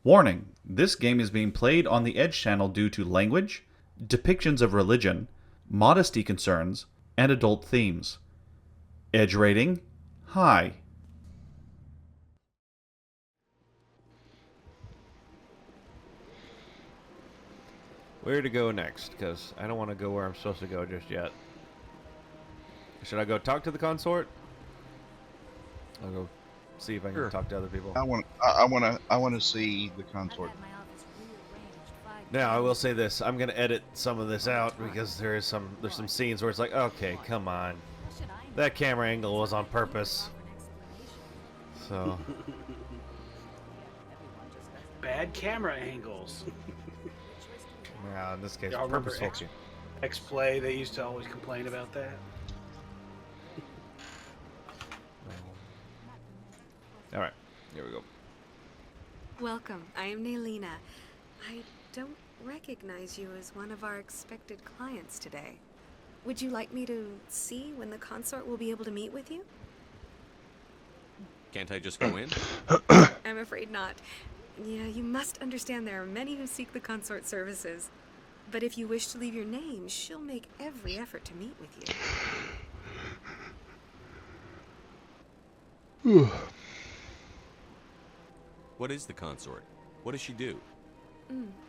Warning, this game is being played on the Edge channel due to language, depictions of religion, modesty concerns, and adult themes. Edge rating, high. Where to go next? Because I don't want to go where I'm supposed to go just yet. Should I go talk to the consort? I'll go see if I can talk to other people. I want to see the consort. Now, I will say this. I'm going to edit some of this out because there's some scenes where it's like, okay, come on. That camera angle was on purpose. So. Bad camera angles. Yeah, in this case, Y'all remember purposeful. X-Play, they used to always complain about that. Alright, here we go. Welcome, I am Naylina. I don't recognize you as one of our expected clients today. Would you like me to see when the consort will be able to meet with you? Can't I just go in? I'm afraid not. Yeah, you must understand there are many who seek the consort services. But if you wish to leave your name, she'll make every effort to meet with you. What is the consort? What does she do?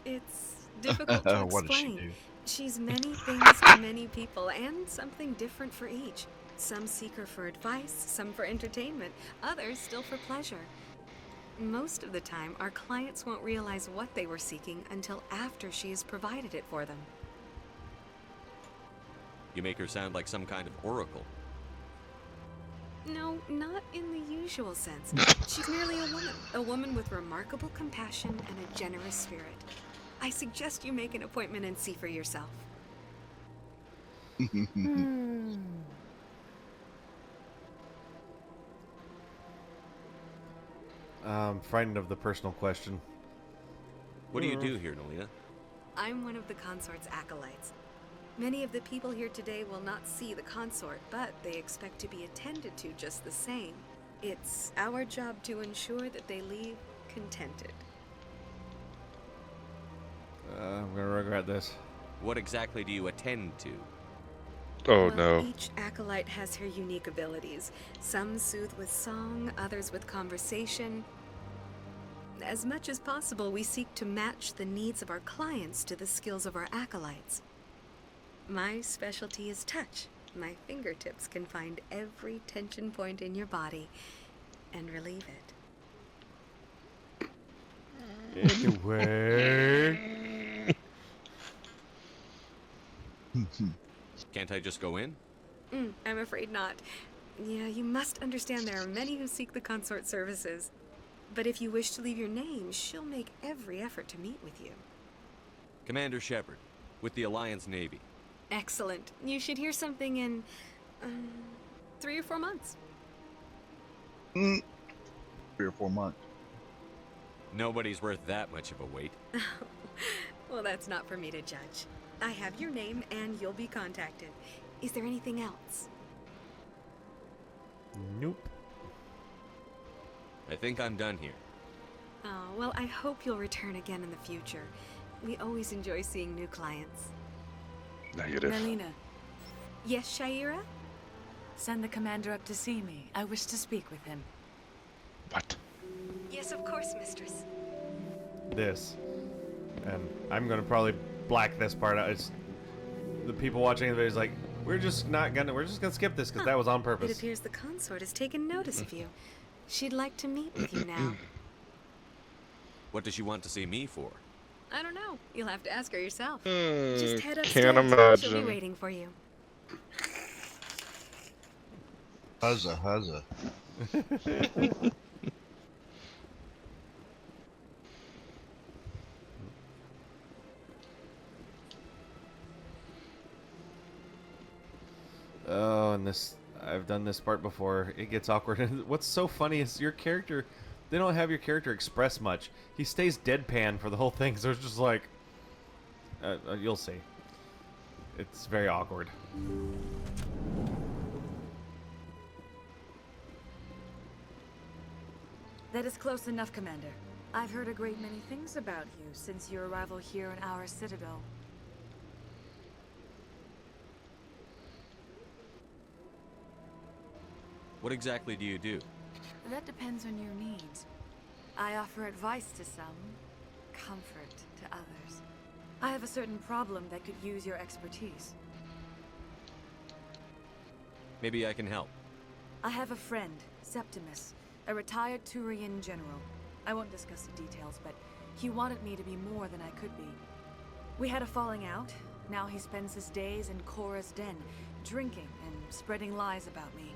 It's difficult to explain. What does she do? She's many things to many people, and something different for each. Some seek her for advice, some for entertainment, others still for pleasure. Most of the time, our clients won't realize what they were seeking until after she has provided it for them. You make her sound like some kind of oracle. No, not in the usual sense. She's merely a woman with remarkable compassion and a generous spirit. I suggest you make an appointment and see for yourself. I'm frightened of the personal question. What do you do here, Nalina? I'm one of the consort's acolytes. Many of the people here today will not see the consort, but they expect to be attended to just the same. It's our job to ensure that they leave contented. I'm gonna regret this. What exactly do you attend to? Oh Well, no. Each acolyte has her unique abilities. Some soothe with song, others with conversation. As much as possible, we seek to match the needs of our clients to the skills of our acolytes. My specialty is touch. My fingertips can find every tension point in your body and relieve it. Anyway. Can't I just go in? I'm afraid not. Yeah, you must understand there are many who seek the consort services. But if you wish to leave your name, she'll make every effort to meet with you. Commander Shepard, with the Alliance Navy. Excellent. You should hear something in 3 or 4 months. 3 or 4 months. Nobody's worth that much of a wait. Well, that's not for me to judge. I have your name and you'll be contacted. Is there anything else? Nope. I think I'm done here. Oh, well, I hope you'll return again in the future. We always enjoy seeing new clients. Negative. Naylina, Yes, Sha'ira? send the commander up to see me. I wish to speak with him. What? Yes, of course, mistress. This. And I'm gonna probably black this part out. It's the people watching the video is like, we're just gonna skip this because that was on It purpose. appears the consort has taken notice of you. She'd like to meet with you now. What does she want to see me for? I don't know. You'll have to ask her yourself. Hmm, Just head can't upstairs. She'll be imagine. waiting for you. Huzza. Oh, and I've done this part before. It gets awkward. And what's so funny is your character, they don't have your character express much. He stays deadpan for the whole thing, so it's just like, you'll see. It's very awkward. That is close enough, Commander. I've heard a great many things about you since your arrival here in our citadel. What exactly do you do? That depends on your needs. I offer advice to some, comfort to others. I have a certain problem that could use your expertise. Maybe I can help. I have a friend, Septimus, a retired Turian general. I won't discuss the details, but he wanted me to be more than I could be. We had a falling out. Now he spends his days in Korra's den, drinking and spreading lies about me.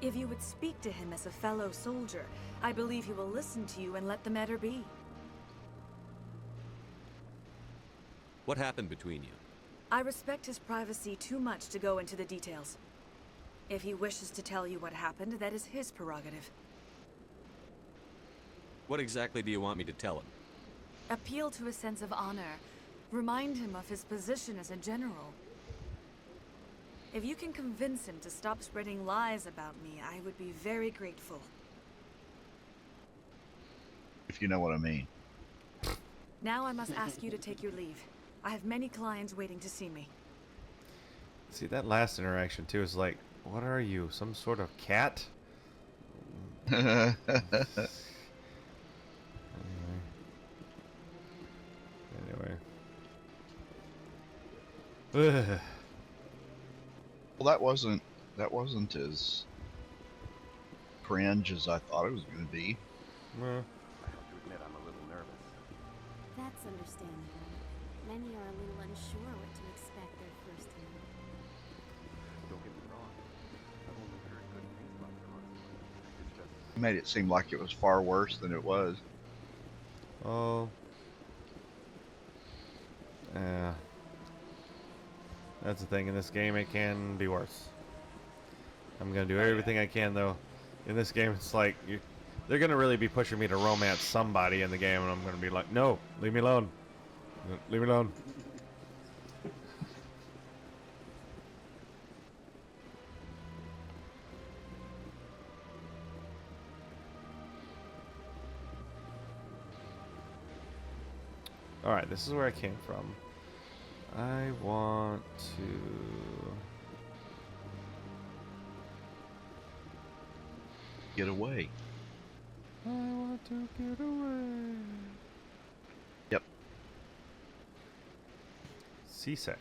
If you would speak to him as a fellow soldier, I believe he will listen to you and let the matter be. What happened between you? I respect his privacy too much to go into the details. If he wishes to tell you what happened, that is his prerogative. What exactly do you want me to tell him? Appeal to his sense of honor. Remind him of his position as a general. If you can convince him to stop spreading lies about me, I would be very grateful. If you know what I mean. Now I must ask you to take your leave. I have many clients waiting to see me. See, that last interaction too is like, what are you, some sort of cat? Anyway. Ugh. Well, that wasn't as cringe as I thought it was going to be. Well, I have to admit I'm a little nervous. That's understandable. Many are a little unsure what to expect their first time. Don't get me wrong. I've only heard good things about Consort. It's just It made it seem like it was far worse than it was. oh. Yeah. That's the thing, in this game it can be worse. I'm gonna do everything I can though. In this game it's like, they're gonna really be pushing me to romance somebody in the game and I'm gonna be like, no, leave me alone. Leave me alone. Alright, this is where I came from. I want to... Get away. I want to get away. Yep. Seasick.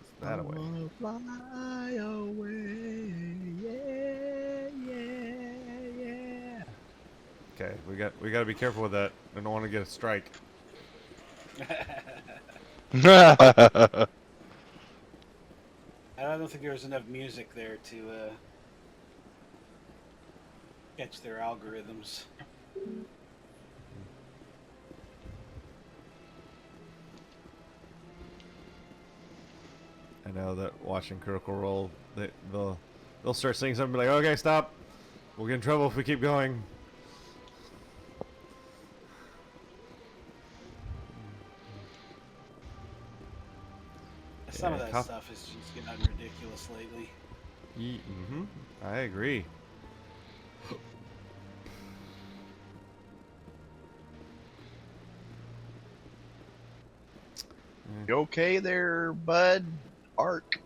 Is that away? wanna fly away. Yeah, yeah, yeah. Okay, we got to be careful with that. I don't want to get a strike. I don't think there was enough music there to catch their algorithms. I know that watching Critical Role, they'll start saying something like, "Okay, stop. We'll get in trouble if we keep going." Some of Yeah, that cop- stuff is just getting ridiculous lately. Mm-hmm. I agree. You okay there, bud? Ark.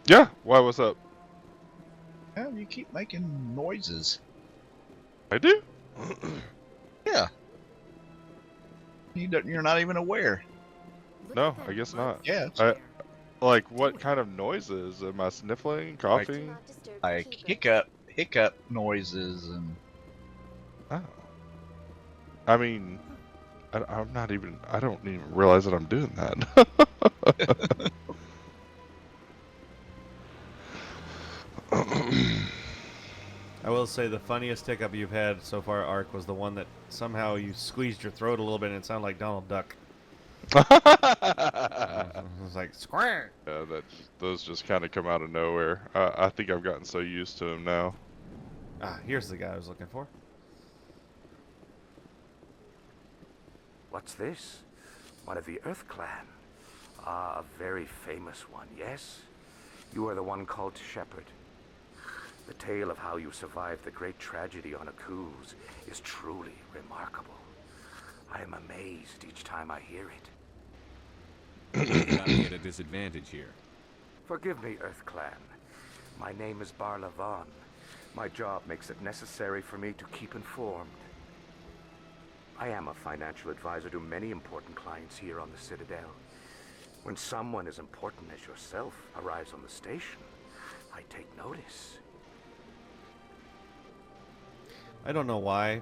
Yeah. Why? What's up? Yeah, you keep making noises. I do. Yeah. You're not even aware. Look No, at that I guess blood not. Yeah. chair. Like, what kind of noises? Am I sniffling, Do coughing? not disturb the Like keepers. hiccup noises and Oh. I mean, I'm not even. I don't even realize that I'm doing that. I will say the funniest hiccup you've had so far, Ark, was the one that somehow you squeezed your throat a little bit and it sounded like Donald Duck. It was like, square! Yeah, those just kind of come out of nowhere. I think I've gotten so used to them now. Ah, here's the guy I was looking for. What's this? One of the Earth Clan. Ah, a very famous one, yes? You are the one called Shepherd. The tale of how you survived the great tragedy on Akuz is truly remarkable. I am amazed each time I hear it. You got me at a disadvantage here. Forgive me, Earth Clan. My name is Barla Vaughn. My job makes it necessary for me to keep informed. I am a financial advisor to many important clients here on the Citadel. When someone as important as yourself arrives on the station, I take notice. I don't know why,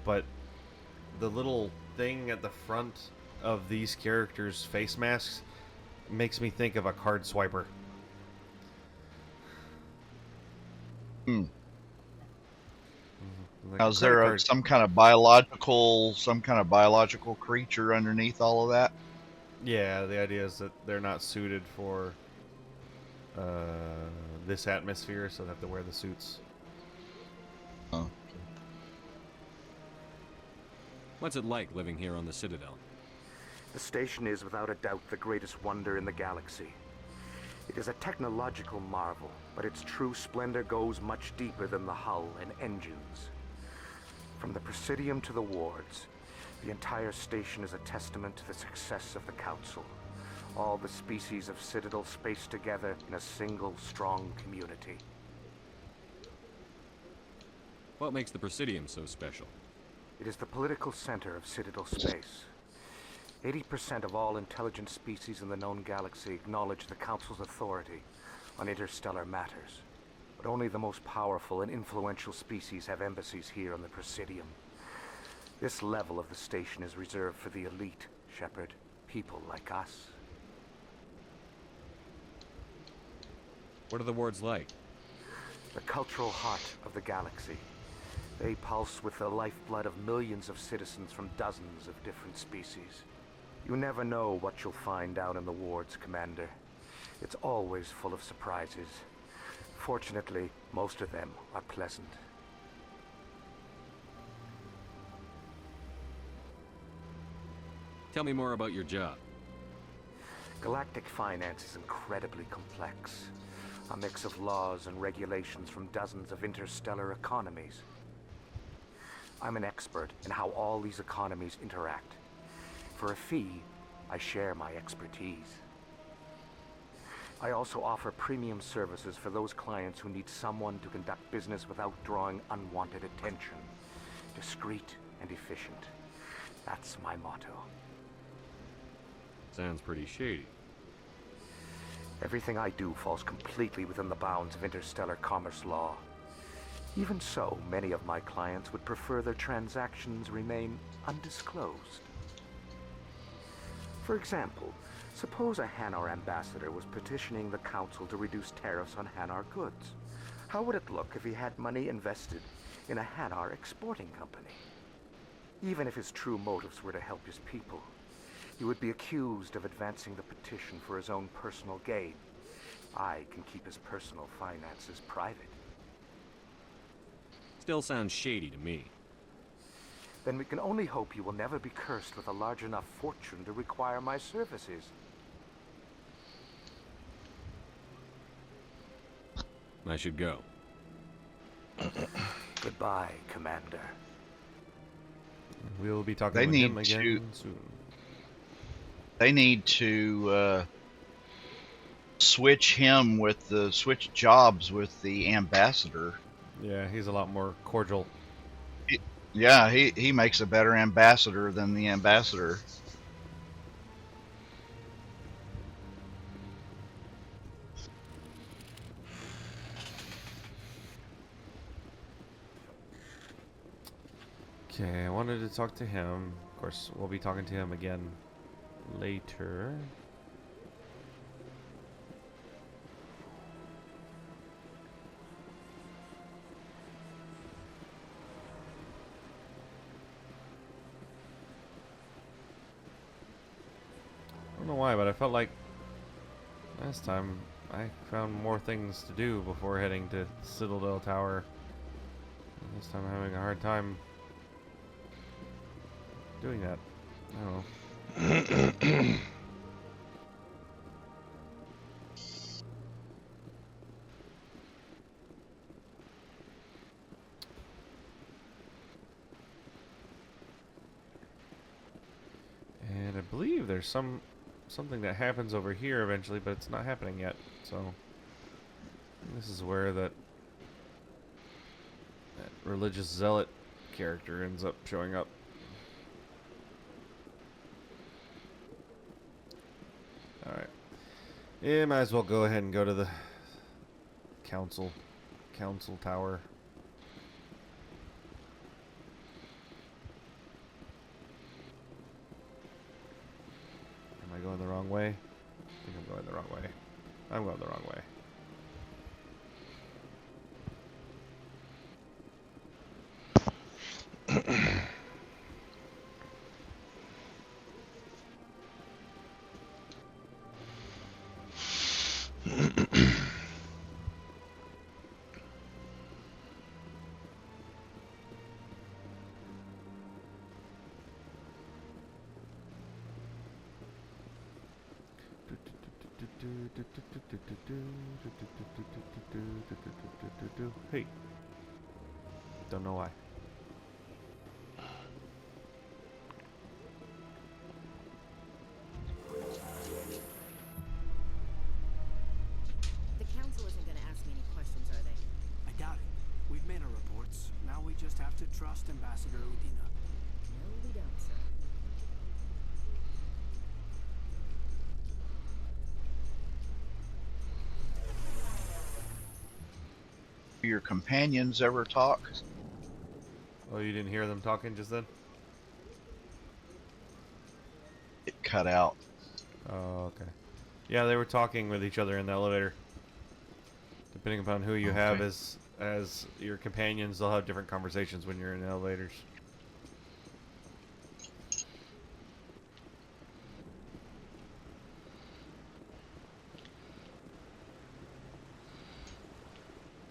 but the little thing at the front of these characters' face masks makes me think of a card swiper. Hmm. Like Now, a is credit there card. some kind of biological creature underneath all of that? Yeah, the idea is that they're not suited for this atmosphere, so they have to wear the suits. Oh. What's it like living here on the Citadel? The station is without a doubt the greatest wonder in the galaxy. It is a technological marvel, but its true splendor goes much deeper than the hull and engines. From the Presidium to the wards, the entire station is a testament to the success of the Council. All the species of Citadel spaced together in a single strong community. What makes the Presidium so special? It is the political center of Citadel space. 80% of all intelligent species in the known galaxy acknowledge the Council's authority on interstellar matters. But only the most powerful and influential species have embassies here on the Presidium. This level of the station is reserved for the elite, Shepard. People like us. What are the wards like? The cultural heart of the galaxy. They pulse with the lifeblood of millions of citizens from dozens of different species. You never know what you'll find down in the wards, Commander. It's always full of surprises. Fortunately, most of them are pleasant. Tell me more about your job. Galactic finance is incredibly complex. A mix of laws and regulations from dozens of interstellar economies. I'm an expert in how all these economies interact. For a fee, I share my expertise. I also offer premium services for those clients who need someone to conduct business without drawing unwanted attention. Discreet and efficient. That's my motto. Sounds pretty shady. Everything I do falls completely within the bounds of interstellar commerce law. Even so, many of my clients would prefer their transactions remain undisclosed. For example, suppose a Hanar ambassador was petitioning the Council to reduce tariffs on Hanar goods. How would it look if he had money invested in a Hanar exporting company? Even if his true motives were to help his people, he would be accused of advancing the petition for his own personal gain. I can keep his personal finances private. Still sounds shady to me. Then we can only hope you will never be cursed with a large enough fortune to require my services. I should go. Goodbye, Commander. We'll be talking They with him need again to- soon. They need to switch jobs with the ambassador. Yeah, he's a lot more cordial. Yeah, he makes a better ambassador than the ambassador. Okay, I wanted to talk to him. Of course, we'll be talking to him again later. I don't know why, but I felt like last time I found more things to do before heading to Citadel Tower. And this time I'm having a hard time doing that. I don't know. believe there's something that happens over here eventually, but it's not happening yet. So this is where that religious zealot character ends up showing up. Alright. Yeah, might as well go ahead and go to the council tower. Am I going the wrong way? I think I'm going the wrong way. I'm going the wrong way. Hey. Don't know why. The council isn't going to ask me any questions, are they? I doubt it. We've made our reports. Now we just have to trust Ambassador Udina. No, we don't, sir. Do your companions ever talk? Oh, you didn't hear them talking just then? It cut out. Oh, okay. Yeah, they were talking with each other in the elevator. Depending upon who you have as your companions, they'll have different conversations when you're in elevators.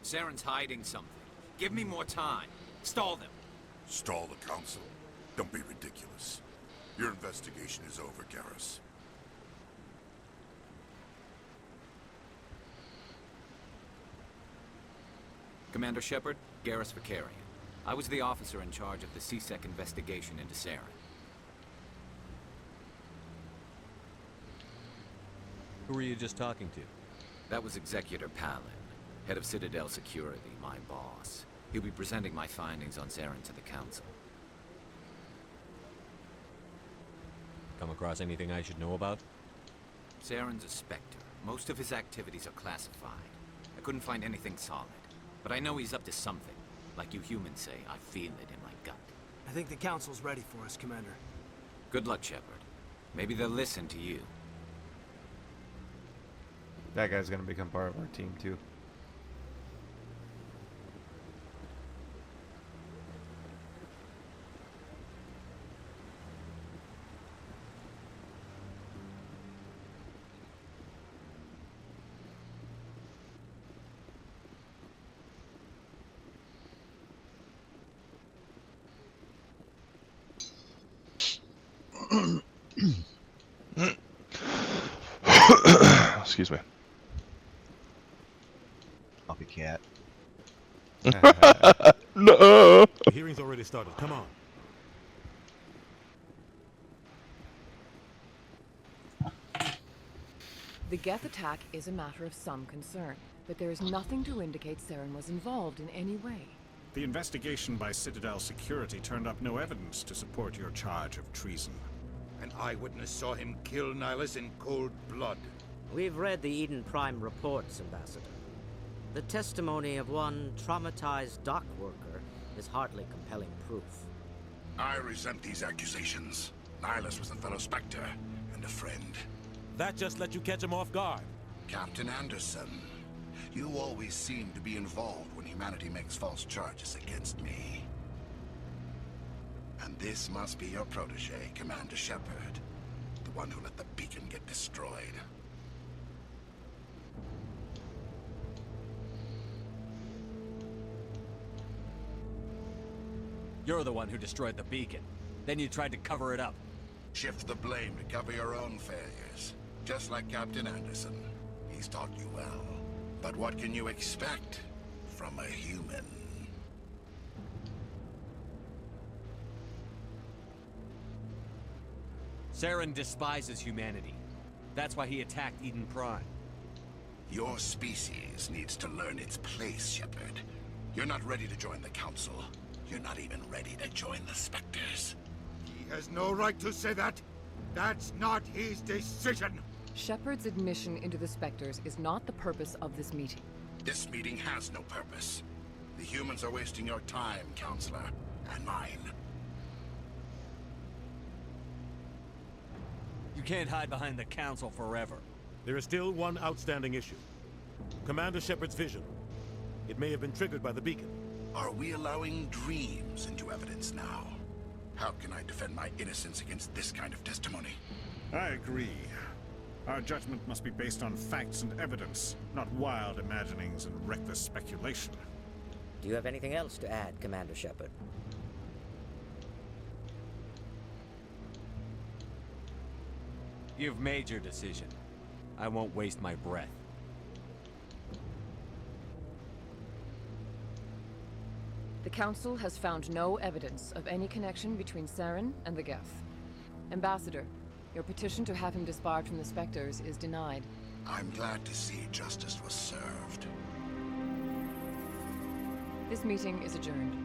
Saren's hiding something. Give me more time. Stall them. Stall the council? Don't be ridiculous. Your investigation is over, Garrus. Commander Shepard, Garrus Vakarian. I was the officer in charge of the CSEC investigation into Saren. Who were you just talking to? That was Executor Palin, head of Citadel Security, my boss. He'll be presenting my findings on Saren to the council. Come across anything I should know about? Saren's a Spectre. Most of his activities are classified. I couldn't find anything solid. But I know he's up to something. Like you humans say, I feel it in my gut. I think the council's ready for us, Commander. Good luck, Shepard. Maybe they'll listen to you. That guy's gonna become part of our team too. Excuse me. Copycat. No. The hearing's already started. Come on. The Geth attack is a matter of some concern, but there is nothing to indicate Saren was involved in any way. The investigation by Citadel Security turned up no evidence to support your charge of treason. An eyewitness saw him kill Nihilus in cold blood. We've read the Eden Prime reports, Ambassador. The testimony of one traumatized dock worker is hardly compelling proof. I resent these accusations. Nihilus was a fellow Spectre and a friend. That just let you catch him off guard. Captain Anderson, you always seem to be involved when humanity makes false charges against me. And this must be your protege, Commander Shepard. The one who let the beacon get destroyed. You're the one who destroyed the beacon. Then you tried to cover it up. Shift the blame to cover your own failures. Just like Captain Anderson. He's taught you well. But what can you expect from a human? Saren despises humanity. That's why he attacked Eden Prime. Your species needs to learn its place, Shepard. You're not ready to join the Council. You're not even ready to join the Spectres. He has no right to say that. That's not his decision. Shepard's admission into the Spectres is not the purpose of this meeting. This meeting has no purpose. The humans are wasting your time, Counselor, and mine. You can't hide behind the Council forever. There is still one outstanding issue. Commander Shepard's vision. It may have been triggered by the beacon. Are we allowing dreams into evidence now? How can I defend my innocence against this kind of testimony? I agree. Our judgment must be based on facts and evidence, not wild imaginings and reckless speculation. Do you have anything else to add, Commander Shepard? You've made your decision. I won't waste my breath. The Council has found no evidence of any connection between Saren and the Geth. Ambassador, your petition to have him disbarred from the Spectres is denied. I'm glad to see justice was served. This meeting is adjourned.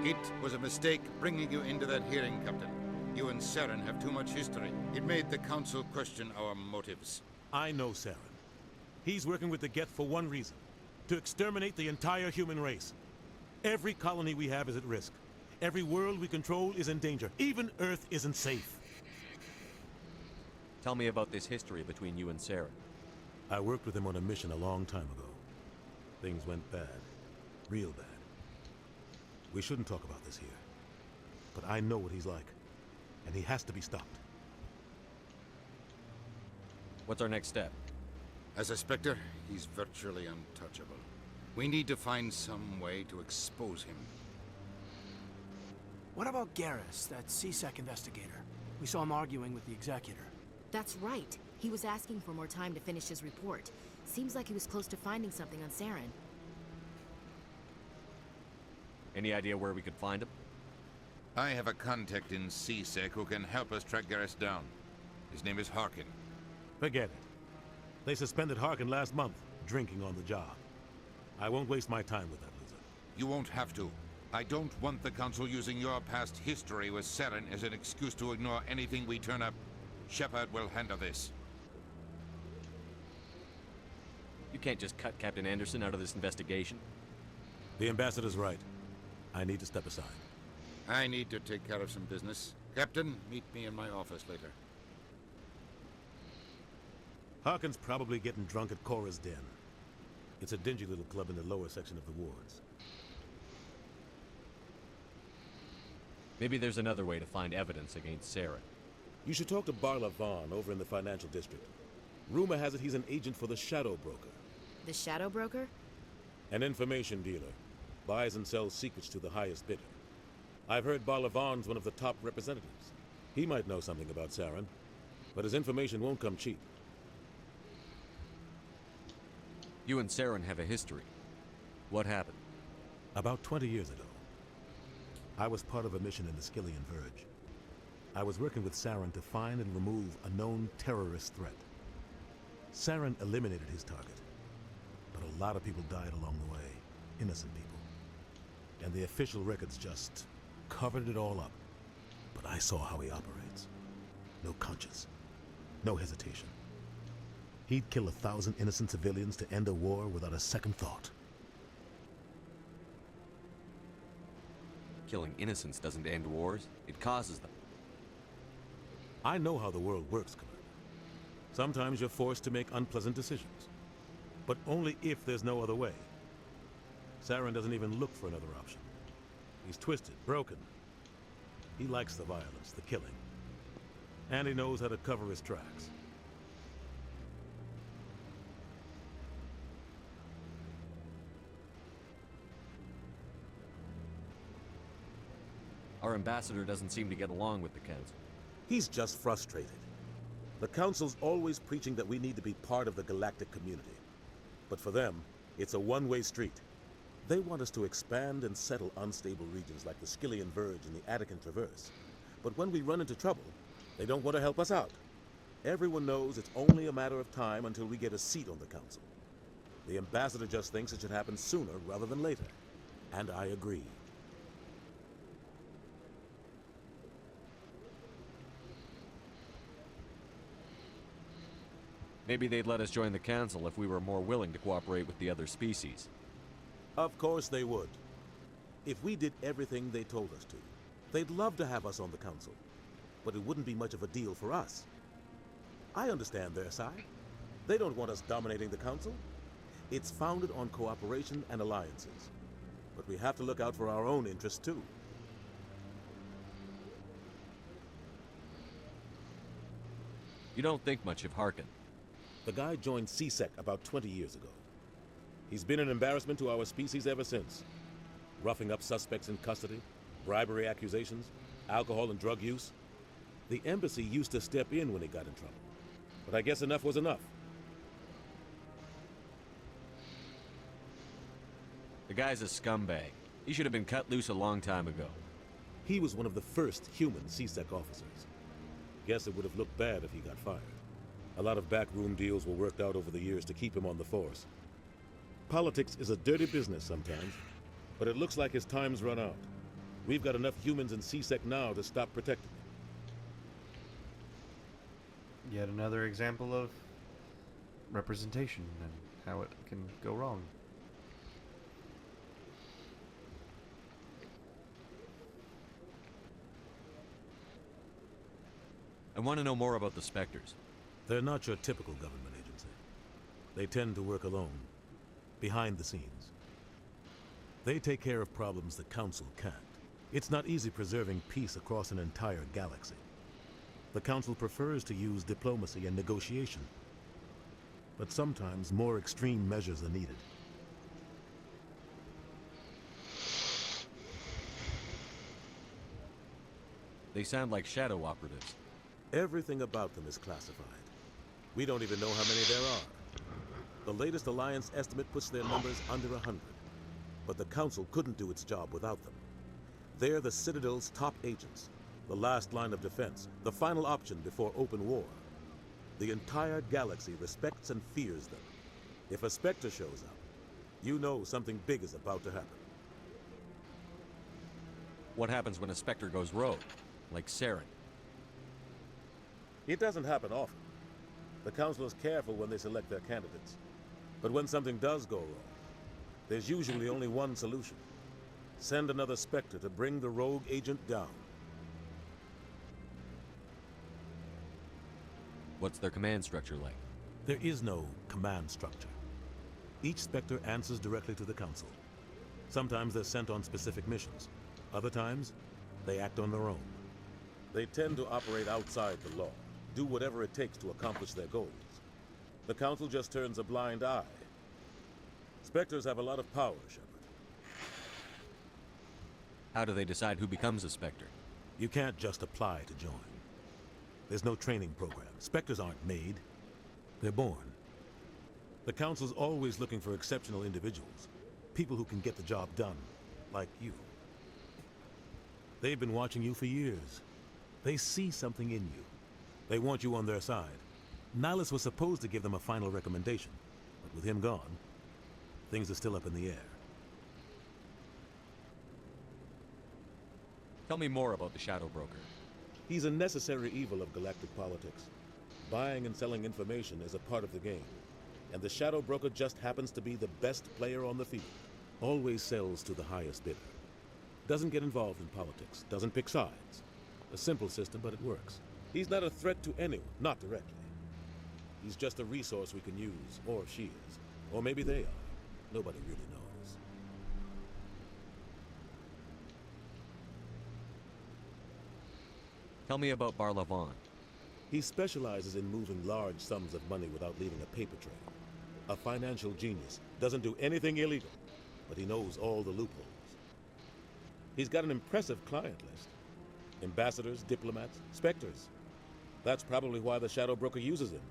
It was a mistake bringing you into that hearing, Captain. You and Saren have too much history. It made the Council question our motives. I know Saren. He's working with the Geth for one reason. To exterminate the entire human race. Every colony we have is at risk. Every world we control is in danger. Even Earth isn't safe. Tell me about this history between you and Saren. I worked with him on a mission a long time ago. Things went bad. Real bad. We shouldn't talk about this here. But I know what he's like. And he has to be stopped. What's our next step? As a Spectre, he's virtually untouchable. We need to find some way to expose him. What about Garrus, that CSEC investigator? We saw him arguing with the Executor. That's right. He was asking for more time to finish his report. Seems like he was close to finding something on Saren. Any idea where we could find him? I have a contact in CSEC who can help us track Garrus down. His name is Harkin. Forget it. They suspended Harkin last month, drinking on the job. I won't waste my time with that loser. You won't have to. I don't want the Council using your past history with Saren as an excuse to ignore anything we turn up. Shepard will handle this. You can't just cut Captain Anderson out of this investigation. The Ambassador's right. I need to step aside. I need to take care of some business. Captain, meet me in my office later. Harkin's probably getting drunk at Cora's Den. It's a dingy little club in the lower section of the wards. Maybe there's another way to find evidence against Saren. You should talk to Barla Vaughn over in the financial district. Rumor has it he's an agent for the Shadow Broker. The Shadow Broker? An information dealer. Buys and sells secrets to the highest bidder. I've heard Barla Vaughn's one of the top representatives. He might know something about Saren, but his information won't come cheap. You and Saren have a history. What happened? About 20 years ago, I was part of a mission in the Skillian Verge. I was working with Saren to find and remove a known terrorist threat. Saren eliminated his target, but a lot of people died along the way, innocent people. And the official records just covered it all up. But I saw how he operates. No conscience, no hesitation. He'd kill 1,000 innocent civilians to end a war without a second thought. Killing innocents doesn't end wars, it causes them. I know how the world works, Commander. Sometimes you're forced to make unpleasant decisions. But only if there's no other way. Saren doesn't even look for another option. He's twisted, broken. He likes the violence, the killing. And he knows how to cover his tracks. Our ambassador doesn't seem to get along with the Council. He's just frustrated. The Council's always preaching that we need to be part of the galactic community. But for them, it's a one-way street. They want us to expand and settle unstable regions like the Skillian Verge and the Attican Traverse. But when we run into trouble, they don't want to help us out. Everyone knows it's only a matter of time until we get a seat on the Council. The Ambassador just thinks it should happen sooner rather than later. And I agree. Maybe they'd let us join the Council if we were more willing to cooperate with the other species. Of course they would. If we did everything they told us to, they'd love to have us on the Council. But it wouldn't be much of a deal for us. I understand their side. They don't want us dominating the Council. It's founded on cooperation and alliances. But we have to look out for our own interests too. You don't think much of Harkin. The guy joined CSEC about 20 years ago. He's been an embarrassment to our species ever since. Roughing up suspects in custody, bribery accusations, alcohol and drug use. The embassy used to step in when he got in trouble. But I guess enough was enough. The guy's a scumbag. He should have been cut loose a long time ago. He was one of the first human CSEC officers. Guess it would have looked bad if he got fired. A lot of backroom deals were worked out over the years to keep him on the force. Politics is a dirty business sometimes, but it looks like his time's run out. We've got enough humans in CSEC now to stop protecting him. Yet another example of representation and how it can go wrong. I want to know more about the Spectres. They're not your typical government agency. They tend to work alone, behind the scenes. They take care of problems the Council can't. It's not easy preserving peace across an entire galaxy. The Council prefers to use diplomacy and negotiation. But sometimes more extreme measures are needed. They sound like shadow operatives. Everything about them is classified. We don't even know how many there are. The latest Alliance estimate puts their numbers under 100. But the Council couldn't do its job without them. They're the Citadel's top agents, the last line of defense, the final option before open war. The entire galaxy respects and fears them. If a Spectre shows up, you know something big is about to happen. What happens when a Spectre goes rogue, like Saren? It doesn't happen often. The Council is careful when they select their candidates. But when something does go wrong, there's usually only one solution. Send another Spectre to bring the rogue agent down. What's their command structure like? There is no command structure. Each Spectre answers directly to the Council. Sometimes they're sent on specific missions. Other times, they act on their own. They tend to operate outside the law, do whatever it takes to accomplish their goals. The Council just turns a blind eye. Spectres have a lot of power, Shepard. How do they decide who becomes a Spectre? You can't just apply to join. There's no training program. Spectres aren't made. They're born. The Council's always looking for exceptional individuals. People who can get the job done, like you. They've been watching you for years. They see something in you. They want you on their side. Nihilus was supposed to give them a final recommendation, but with him gone, things are still up in the air. Tell me more about the Shadow Broker. He's a necessary evil of galactic politics. Buying and selling information is a part of the game, and the Shadow Broker just happens to be the best player on the field. Always sells to the highest bidder. Doesn't get involved in politics, doesn't pick sides. A simple system, but it works. He's not a threat to anyone, not directly. He's just a resource we can use, or she is. Or maybe they are. Nobody really knows. Tell me about Barla Vaughn. He specializes in moving large sums of money without leaving a paper trail. A financial genius. Doesn't do anything illegal, but he knows all the loopholes. He's got an impressive client list. Ambassadors, diplomats, Spectres. That's probably why the Shadow Broker uses him.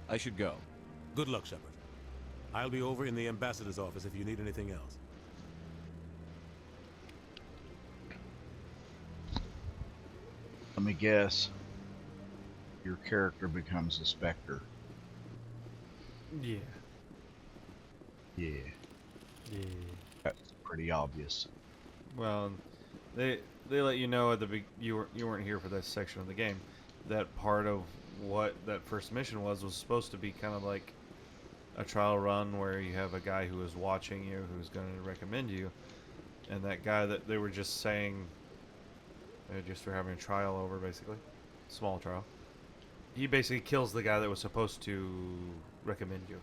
I should go. Good luck, Shepard. I'll be over in the ambassador's office if you need anything else. Let me guess. Your character becomes a Spectre. Yeah. Yeah. Yeah. That's pretty obvious. Well, they let you know at the you weren't here for this section of the game, that part of what that first mission was supposed to be kind of like a trial run where you have a guy who is watching you, who's going to recommend you, and that guy that they were just saying they just were having a trial over, basically, small trial. He basically kills the guy that was supposed to recommend you.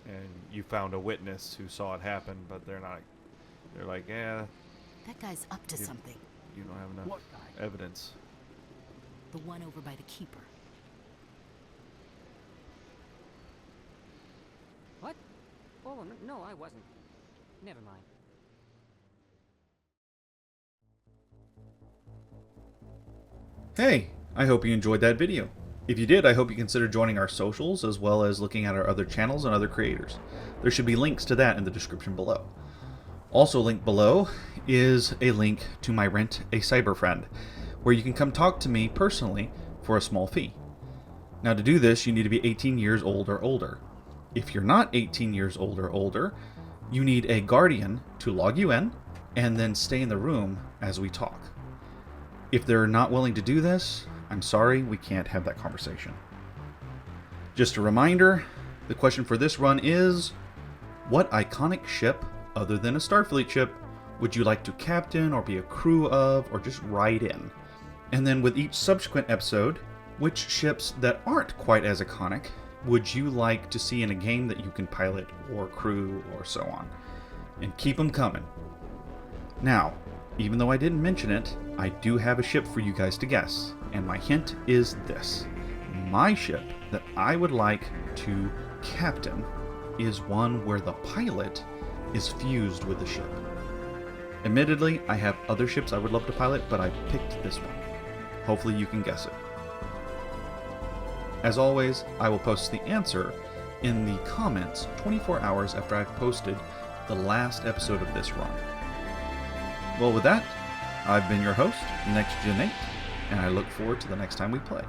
And you found a witness who saw it happen, but they're like, yeah. That guy's up to something. You don't have enough evidence. The one over by the Keeper. What? Oh, no, I wasn't. Never mind. Hey, I hope you enjoyed that video. If you did, I hope you consider joining our socials as well as looking at our other channels and other creators. There should be links to that in the description below. Also linked below is a link to my Rent a Cyber Friend, where you can come talk to me personally for a small fee. Now to do this, you need to be 18 years old or older. If you're not 18 years old or older, you need a guardian to log you in and then stay in the room as we talk. If they're not willing to do this, I'm sorry, we can't have that conversation. Just a reminder, the question for this run is, what iconic ship, other than a Starfleet ship, would you like to captain or be a crew of, or just ride in? And then with each subsequent episode, which ships that aren't quite as iconic would you like to see in a game that you can pilot or crew or so on? And keep them coming. Now, even though I didn't mention it, I do have a ship for you guys to guess, and my hint is this. My ship that I would like to captain is one where the pilot is fused with the ship. Admittedly, I have other ships I would love to pilot, but I picked this one. Hopefully you can guess it. As always, I will post the answer in the comments 24 hours after I've posted the last episode of this run. Well, with that, I've been your host, Next Gen 8, and I look forward to the next time we play.